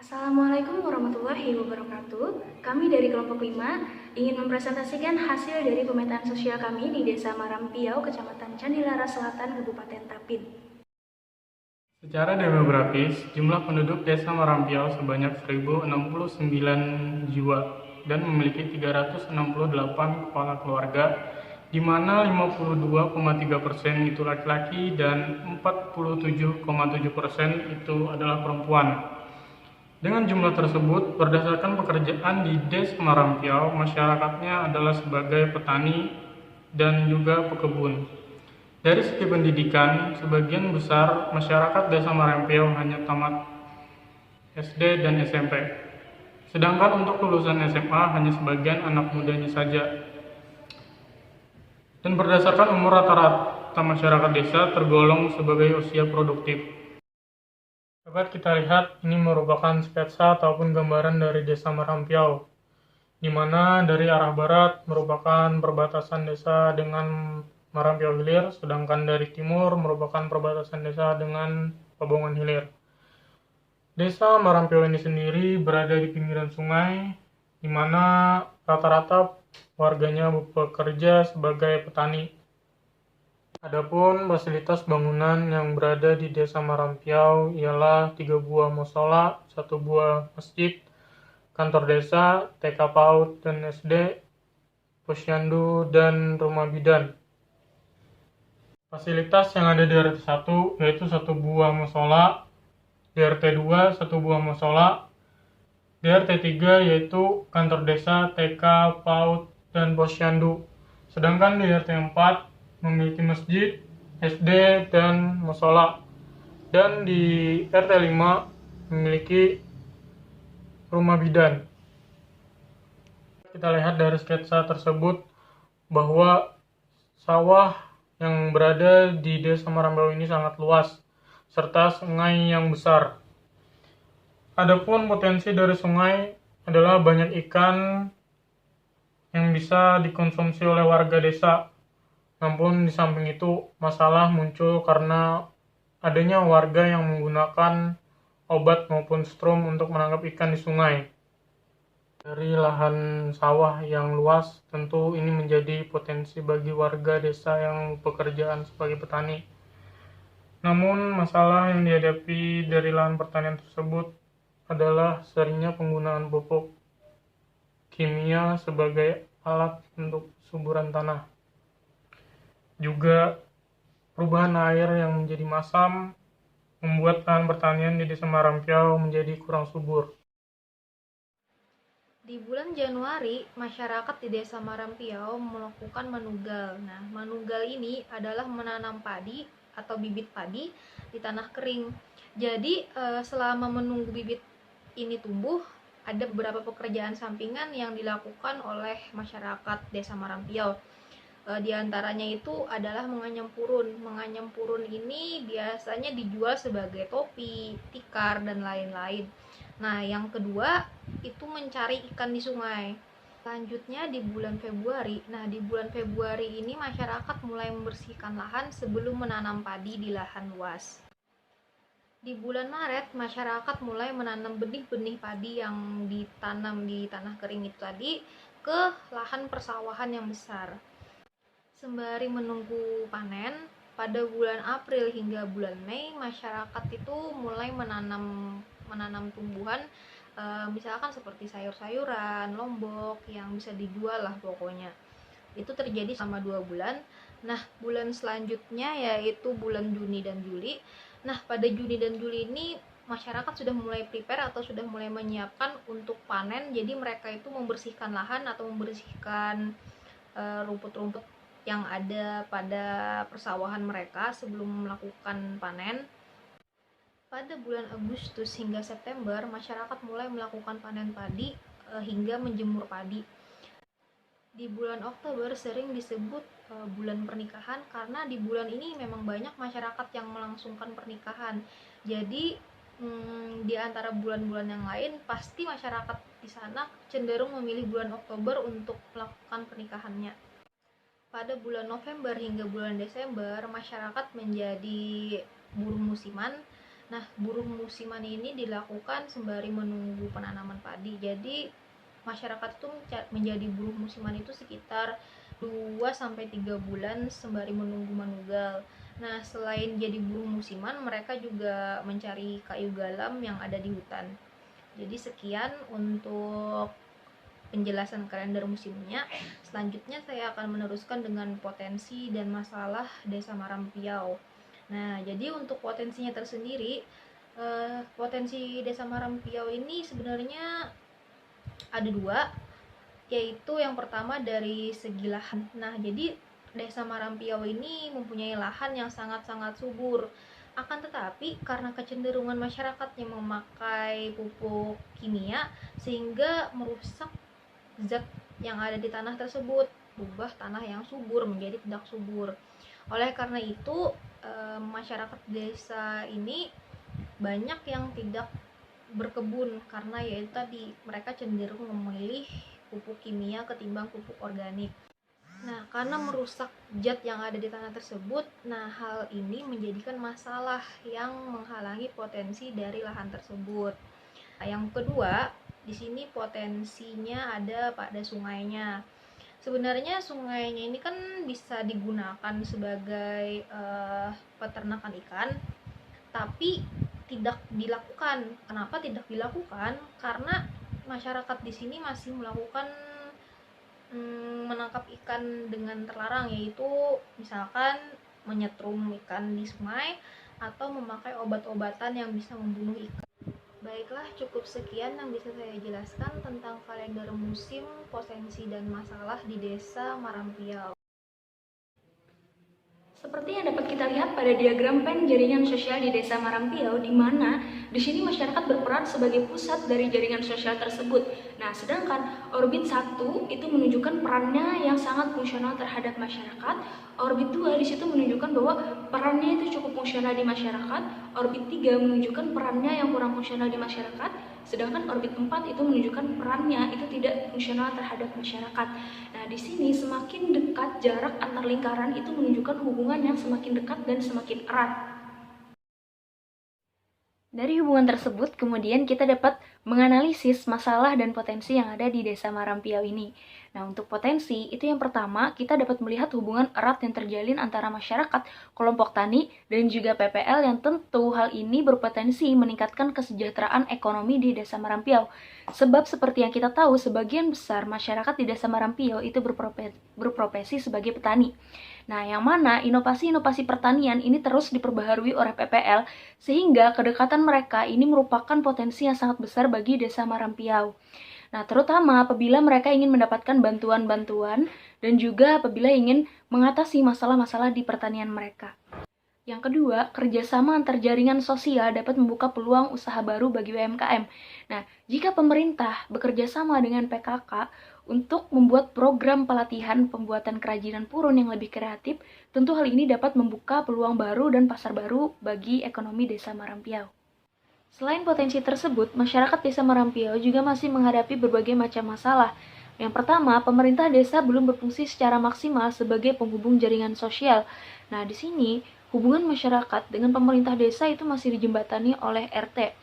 Assalamualaikum warahmatullahi wabarakatuh. Kami dari kelompok 5 ingin mempresentasikan hasil dari pemetaan sosial kami di Desa Marampiau, Kecamatan Candilara Selatan, Kabupaten Tapin. Secara demografis, jumlah penduduk Desa Marampiau sebanyak 1.069 jiwa dan memiliki 368 kepala keluarga, di mana 52,3% itu laki-laki dan 47,7% itu adalah perempuan. Dengan jumlah tersebut, berdasarkan pekerjaan di Desa Marampiau, masyarakatnya adalah sebagai petani dan juga pekebun. Dari segi pendidikan, sebagian besar masyarakat Desa Marampiau hanya tamat SD dan SMP. Sedangkan untuk lulusan SMA hanya sebagian anak mudanya saja. Dan berdasarkan umur rata-rata masyarakat desa tergolong sebagai usia produktif. Dapat kita lihat, ini merupakan sketsa ataupun gambaran dari Desa Marampiau, di mana dari arah barat merupakan perbatasan desa dengan Marampiau Hilir, sedangkan dari timur merupakan perbatasan desa dengan Pabongan Hilir. Desa Marampiau ini sendiri berada di pinggiran sungai, di mana rata-rata warganya bekerja sebagai petani. Adapun fasilitas bangunan yang berada di Desa Marampiau ialah 3 buah musola, 1 buah masjid, kantor desa, TK PAUD dan SD, posyandu, dan rumah bidan. Fasilitas yang ada di RT 1 yaitu 1 buah musola, di RT 2 1 buah musola, di RT 3 yaitu kantor desa, TK, PAUD, dan posyandu. Sedangkan di RT 4 memiliki masjid, SD, dan musola. Dan di RT 5 memiliki rumah bidan. Kita lihat dari sketsa tersebut bahwa sawah yang berada di Desa Marampiau ini sangat luas, serta sungai yang besar. Adapun potensi dari sungai adalah banyak ikan yang bisa dikonsumsi oleh warga desa. Namun di samping itu, masalah muncul karena adanya warga yang menggunakan obat maupun strum untuk menangkap ikan di sungai. Dari lahan sawah yang luas, tentu ini menjadi potensi bagi warga desa yang pekerjaan sebagai petani. Namun, masalah yang dihadapi dari lahan pertanian tersebut adalah seringnya penggunaan pupuk kimia sebagai alat untuk suburan tanah. Juga perubahan air yang menjadi masam membuat lahan pertanian di Desa Marampiau menjadi kurang subur. Di bulan Januari, masyarakat di Desa Marampiau melakukan manugal. Nah, manugal ini adalah menanam padi atau bibit padi di tanah kering. Jadi, selama menunggu bibit ini tumbuh, ada beberapa pekerjaan sampingan yang dilakukan oleh masyarakat Desa Marampiau. Di antaranya itu adalah menganyam purun. Menganyam purun ini biasanya dijual sebagai topi, tikar, dan lain-lain. Nah, yang kedua itu mencari ikan di sungai. Selanjutnya di bulan Februari. Nah, di bulan Februari ini masyarakat mulai membersihkan lahan sebelum menanam padi di lahan luas. Di bulan Maret, masyarakat mulai menanam benih-benih padi yang ditanam di tanah kering itu tadi ke lahan persawahan yang besar. Sembari menunggu panen, pada bulan April hingga bulan Mei, masyarakat itu mulai menanam tumbuhan, misalkan seperti sayur-sayuran, lombok yang bisa dijual lah pokoknya. Itu terjadi selama 2 bulan. Nah, bulan selanjutnya yaitu bulan Juni dan Juli. Nah, pada Juni dan Juli ini masyarakat sudah mulai prepare atau sudah mulai menyiapkan untuk panen. Jadi mereka itu membersihkan lahan atau membersihkan rumput-rumput yang ada pada persawahan mereka sebelum melakukan panen. Pada bulan Agustus hingga September, masyarakat mulai melakukan panen padi hingga menjemur padi. Di bulan Oktober sering disebut bulan pernikahan karena di bulan ini memang banyak masyarakat yang melangsungkan pernikahan. Jadi di antara bulan-bulan yang lain pasti masyarakat di sana cenderung memilih bulan Oktober untuk melakukan pernikahannya. Pada bulan November hingga bulan Desember, masyarakat menjadi buruh musiman. Nah, buruh musiman ini dilakukan sembari menunggu penanaman padi. Jadi masyarakat itu menjadi buruh musiman itu sekitar 2-3 bulan sembari menunggu manugal. Nah, selain jadi buruh musiman, mereka juga mencari kayu galam yang ada di hutan. Jadi sekian untuk penjelasan kalender musimnya. Selanjutnya saya akan meneruskan dengan potensi dan masalah Desa Marampiau. Nah, jadi untuk potensinya tersendiri, potensi Desa Marampiau ini sebenarnya ada dua, yaitu yang pertama dari segi lahan. Nah, jadi Desa Marampiau ini mempunyai lahan yang sangat-sangat subur. Akan tetapi karena kecenderungan masyarakatnya memakai pupuk kimia sehingga merusak zat yang ada di tanah tersebut, berubah tanah yang subur menjadi tidak subur. Oleh karena itu, masyarakat desa ini banyak yang tidak berkebun karena yaitu tadi mereka cenderung memilih pupuk kimia ketimbang pupuk organik. Nah, karena merusak zat yang ada di tanah tersebut, nah hal ini menjadikan masalah yang menghalangi potensi dari lahan tersebut. Nah, yang kedua, di sini potensinya ada pada sungainya. Sebenarnya sungainya ini kan bisa digunakan sebagai peternakan ikan, tapi tidak dilakukan. Kenapa tidak dilakukan? Karena masyarakat di sini masih melakukan menangkap ikan dengan terlarang, yaitu misalkan menyetrum ikan di sungai atau memakai obat-obatan yang bisa membunuh ikan. Baiklah, cukup sekian yang bisa saya jelaskan tentang kalender musim, potensi dan masalah di Desa Marampiau. Seperti yang dapat kita lihat pada diagram pen jaringan sosial di Desa Marampiau, di mana di sini masyarakat berperan sebagai pusat dari jaringan sosial tersebut. Nah, sedangkan orbit 1 itu menunjukkan perannya yang sangat fungsional terhadap masyarakat. Orbit 2 di situ menunjukkan bahwa perannya itu cukup fungsional di masyarakat. Orbit 3 menunjukkan perannya yang kurang fungsional di masyarakat. Sedangkan orbit 4 itu menunjukkan perannya itu tidak fungsional terhadap masyarakat. Nah, di sini semakin dekat jarak antar lingkaran itu menunjukkan hubungan yang semakin dekat dan semakin erat. Dari hubungan tersebut, kemudian kita dapat menganalisis masalah dan potensi yang ada di Desa Marampiau ini. Nah, untuk potensi, itu yang pertama, kita dapat melihat hubungan erat yang terjalin antara masyarakat, kelompok tani, dan juga PPL yang tentu hal ini berpotensi meningkatkan kesejahteraan ekonomi di Desa Marampiau. Sebab seperti yang kita tahu, sebagian besar masyarakat di Desa Marampiau itu berprofesi sebagai petani. Nah, yang mana inovasi-inovasi pertanian ini terus diperbaharui oleh PPL, sehingga kedekatan mereka ini merupakan potensi yang sangat besar bagi Desa Marampiau. Nah, terutama apabila mereka ingin mendapatkan bantuan-bantuan dan juga apabila ingin mengatasi masalah-masalah di pertanian mereka. Yang kedua, kerjasama antar jaringan sosial dapat membuka peluang usaha baru bagi UMKM. Nah, jika pemerintah bekerja sama dengan PKK untuk membuat program pelatihan pembuatan kerajinan purun yang lebih kreatif, tentu hal ini dapat membuka peluang baru dan pasar baru bagi ekonomi Desa Marampiau. Selain potensi tersebut, masyarakat Desa Marampiau juga masih menghadapi berbagai macam masalah. Yang pertama, pemerintah desa belum berfungsi secara maksimal sebagai penghubung jaringan sosial. Nah, di sini hubungan masyarakat dengan pemerintah desa itu masih dijembatani oleh RT.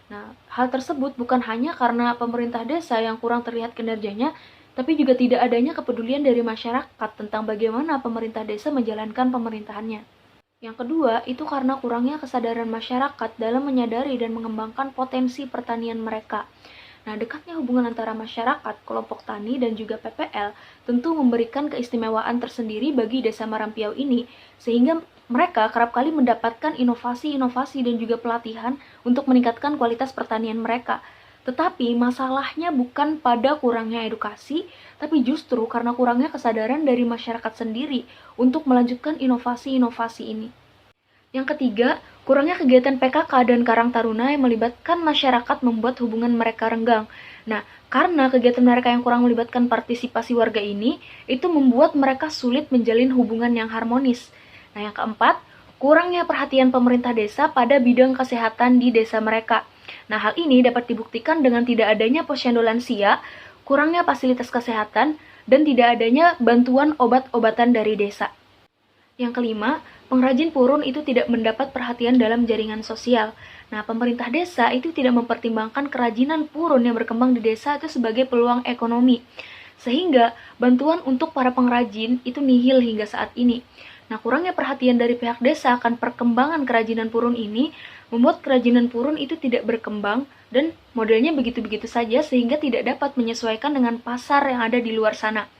Nah, hal tersebut bukan hanya karena pemerintah desa yang kurang terlihat kinerjanya, tapi juga tidak adanya kepedulian dari masyarakat tentang bagaimana pemerintah desa menjalankan pemerintahannya. Yang kedua, itu karena kurangnya kesadaran masyarakat dalam menyadari dan mengembangkan potensi pertanian mereka. Nah, dekatnya hubungan antara masyarakat, kelompok tani, dan juga PPL tentu memberikan keistimewaan tersendiri bagi Desa Marampiau ini, sehingga mereka kerap kali mendapatkan inovasi-inovasi dan juga pelatihan untuk meningkatkan kualitas pertanian mereka. Tetapi masalahnya bukan pada kurangnya edukasi, tapi justru karena kurangnya kesadaran dari masyarakat sendiri untuk melanjutkan inovasi-inovasi ini. Yang ketiga, kurangnya kegiatan PKK dan Karang Taruna yang melibatkan masyarakat membuat hubungan mereka renggang. Nah, karena kegiatan mereka yang kurang melibatkan partisipasi warga ini, itu membuat mereka sulit menjalin hubungan yang harmonis. Nah, yang keempat, kurangnya perhatian pemerintah desa pada bidang kesehatan di desa mereka. Nah, hal ini dapat dibuktikan dengan tidak adanya posyandu lansia, kurangnya fasilitas kesehatan, dan tidak adanya bantuan obat-obatan dari desa. Yang kelima, pengrajin purun itu tidak mendapat perhatian dalam jaringan sosial. Nah, pemerintah desa itu tidak mempertimbangkan kerajinan purun yang berkembang di desa itu sebagai peluang ekonomi. Sehingga bantuan untuk para pengrajin itu nihil hingga saat ini. Nah, kurangnya perhatian dari pihak desa akan perkembangan kerajinan purun ini membuat kerajinan purun itu tidak berkembang dan modelnya begitu-begitu saja sehingga tidak dapat menyesuaikan dengan pasar yang ada di luar sana.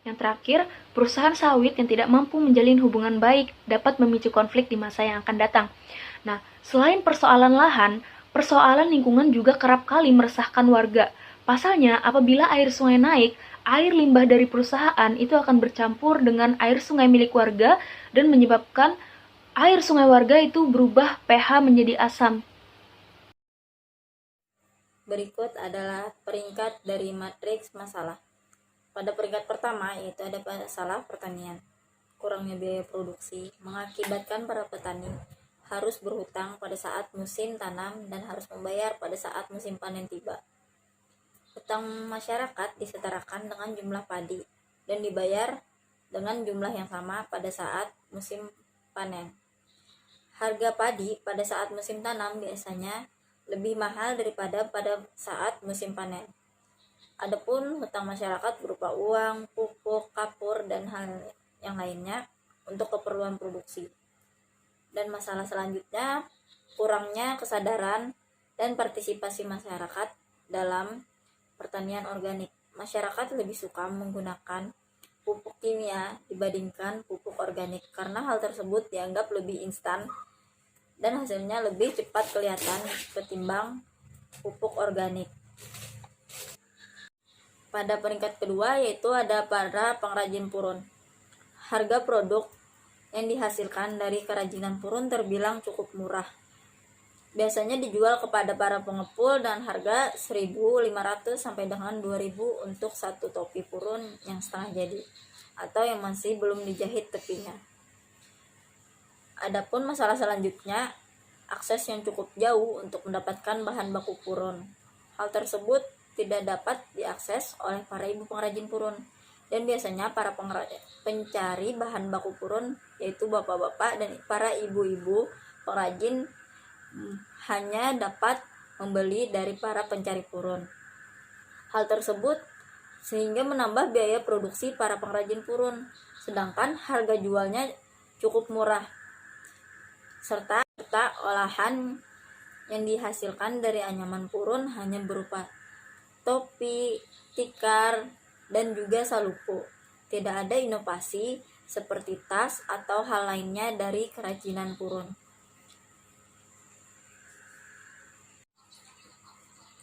Yang terakhir, perusahaan sawit yang tidak mampu menjalin hubungan baik dapat memicu konflik di masa yang akan datang. Nah, selain persoalan lahan, persoalan lingkungan juga kerap kali meresahkan warga. Pasalnya, apabila air sungai naik, air limbah dari perusahaan itu akan bercampur dengan air sungai milik warga dan menyebabkan air sungai warga itu berubah pH menjadi asam. Berikut adalah peringkat dari matriks masalah. Pada peringkat pertama yaitu ada masalah pertanian. Kurangnya biaya produksi mengakibatkan para petani harus berhutang pada saat musim tanam dan harus membayar pada saat musim panen tiba. Hutang masyarakat disetarakan dengan jumlah padi dan dibayar dengan jumlah yang sama pada saat musim panen. Harga padi pada saat musim tanam biasanya lebih mahal daripada pada saat musim panen. Adapun hutang masyarakat berupa uang, pupuk, kapur, dan hal yang lainnya untuk keperluan produksi. Dan masalah selanjutnya, kurangnya kesadaran dan partisipasi masyarakat dalam pertanian organik. Masyarakat lebih suka menggunakan pupuk kimia dibandingkan pupuk organik karena hal tersebut dianggap lebih instan dan hasilnya lebih cepat kelihatan ketimbang pupuk organik. Pada peringkat kedua yaitu ada para pengrajin purun. Harga produk yang dihasilkan dari kerajinan purun terbilang cukup murah. Biasanya dijual kepada para pengepul dan harga 1.500 sampai dengan 2.000 untuk satu topi purun yang setengah jadi atau yang masih belum dijahit tepinya. Adapun masalah selanjutnya, akses yang cukup jauh untuk mendapatkan bahan baku purun. Hal tersebut tidak dapat diakses oleh para ibu pengrajin purun dan biasanya para pencari bahan baku purun yaitu bapak-bapak dan para ibu-ibu pengrajin hanya dapat membeli dari para pencari purun. Hal tersebut sehingga menambah biaya produksi para pengrajin purun, sedangkan harga jualnya cukup murah. Serta olahan yang dihasilkan dari anyaman purun hanya berupa topi, tikar, dan juga salupo. Tidak ada inovasi seperti tas atau hal lainnya dari kerajinan purun.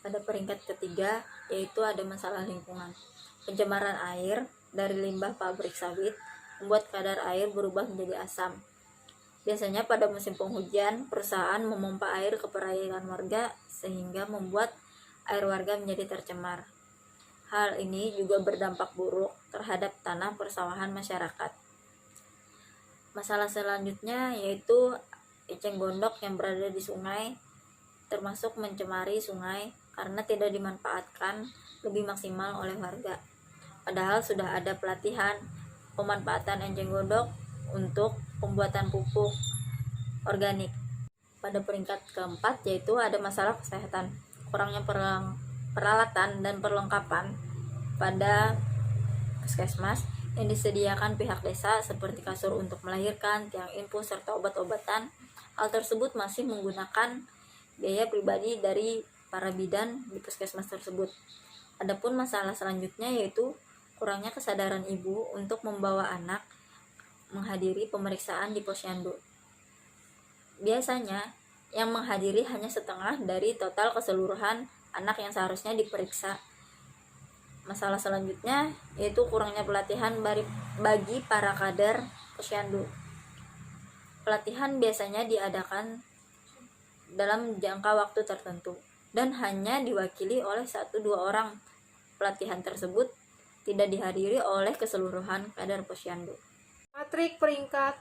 Pada peringkat ketiga yaitu ada masalah lingkungan. Pencemaran air dari limbah pabrik sawit membuat kadar air berubah menjadi asam. Biasanya pada musim penghujan, perusahaan memompa air ke perairan warga sehingga membuat air warga menjadi tercemar. Hal ini juga berdampak buruk terhadap tanah persawahan masyarakat. Masalah selanjutnya yaitu eceng gondok yang berada di sungai termasuk mencemari sungai karena tidak dimanfaatkan lebih maksimal oleh warga. Padahal sudah ada pelatihan pemanfaatan eceng gondok untuk pembuatan pupuk organik. Pada peringkat keempat yaitu ada masalah kesehatan. Kurangnya peralatan dan perlengkapan pada puskesmas yang disediakan pihak desa seperti kasur untuk melahirkan, tiang infus, serta obat-obatan. Hal tersebut masih menggunakan biaya pribadi dari para bidan di puskesmas tersebut. Adapun masalah selanjutnya yaitu kurangnya kesadaran ibu untuk membawa anak menghadiri pemeriksaan di posyandu. Biasanya yang menghadiri hanya setengah dari total keseluruhan anak yang seharusnya diperiksa. Masalah selanjutnya yaitu kurangnya pelatihan bagi para kader posyandu. Pelatihan biasanya diadakan dalam jangka waktu tertentu dan hanya diwakili oleh 1-2 orang. Pelatihan tersebut tidak dihadiri oleh keseluruhan kader posyandu. Matrik peringkat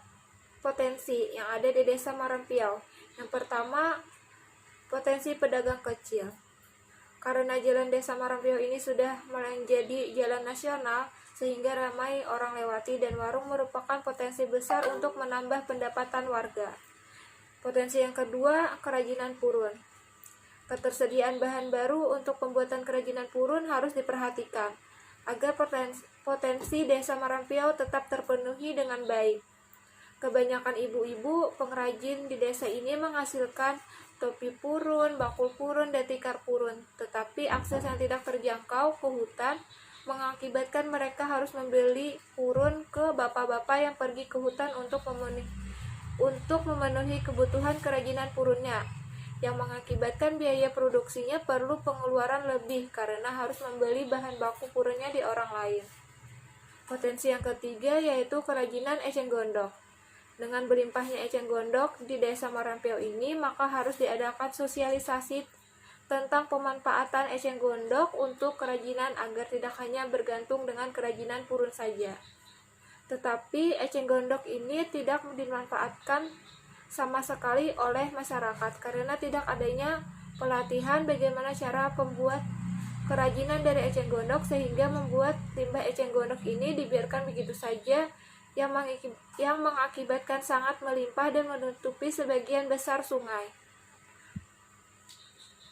potensi yang ada di Desa Marampiau. Yang pertama, potensi pedagang kecil. Karena jalan Desa Marampiau ini sudah menjadi jalan nasional sehingga ramai orang lewati dan warung merupakan potensi besar untuk menambah pendapatan warga. Potensi yang kedua, kerajinan purun. Ketersediaan bahan baru untuk pembuatan kerajinan purun harus diperhatikan agar potensi Desa Marampiau tetap terpenuhi dengan baik. Kebanyakan ibu-ibu pengrajin di desa ini menghasilkan topi purun, bakul purun, dan tikar purun. Tetapi akses yang tidak terjangkau ke hutan mengakibatkan mereka harus membeli purun ke bapak-bapak yang pergi ke hutan untuk memenuhi kebutuhan kerajinan purunnya, yang mengakibatkan biaya produksinya perlu pengeluaran lebih karena harus membeli bahan baku purunnya di orang lain. Potensi yang ketiga yaitu kerajinan eceng gondok. Dengan berlimpahnya eceng gondok di Desa Marampiau ini, maka harus diadakan sosialisasi tentang pemanfaatan eceng gondok untuk kerajinan agar tidak hanya bergantung dengan kerajinan purun saja. Tetapi eceng gondok ini tidak dimanfaatkan sama sekali oleh masyarakat karena tidak adanya pelatihan bagaimana cara pembuat kerajinan dari eceng gondok, sehingga membuat limbah eceng gondok ini dibiarkan begitu saja yang mengakibatkan sangat melimpah dan menutupi sebagian besar sungai.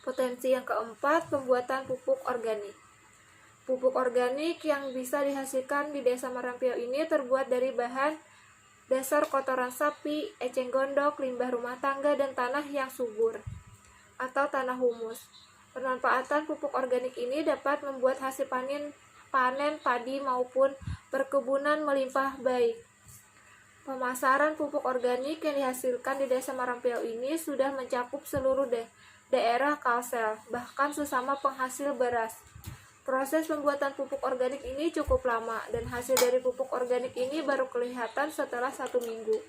Potensi yang keempat, pembuatan pupuk organik. Pupuk organik yang bisa dihasilkan di Desa Marampiau ini terbuat dari bahan dasar kotoran sapi, eceng gondok, limbah rumah tangga, dan tanah yang subur atau tanah humus. Pemanfaatan pupuk organik ini dapat membuat hasil panen padi maupun perkebunan melimpah baik. Pemasaran pupuk organik yang dihasilkan di Desa Marampiau ini sudah mencakup seluruh daerah Kalsel, bahkan sesama penghasil beras. Proses pembuatan pupuk organik ini cukup lama, dan hasil dari pupuk organik ini baru kelihatan setelah 1 minggu.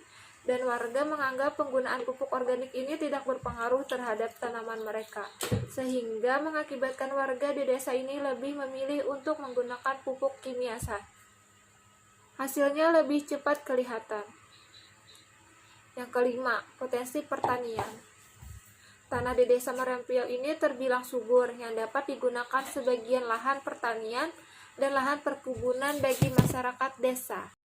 Dan warga menganggap penggunaan pupuk organik ini tidak berpengaruh terhadap tanaman mereka, sehingga mengakibatkan warga di desa ini lebih memilih untuk menggunakan pupuk kimia. Hasilnya lebih cepat kelihatan. Yang kelima, potensi pertanian. Tanah di Desa Marampiau ini terbilang subur yang dapat digunakan sebagian lahan pertanian dan lahan perkebunan bagi masyarakat desa.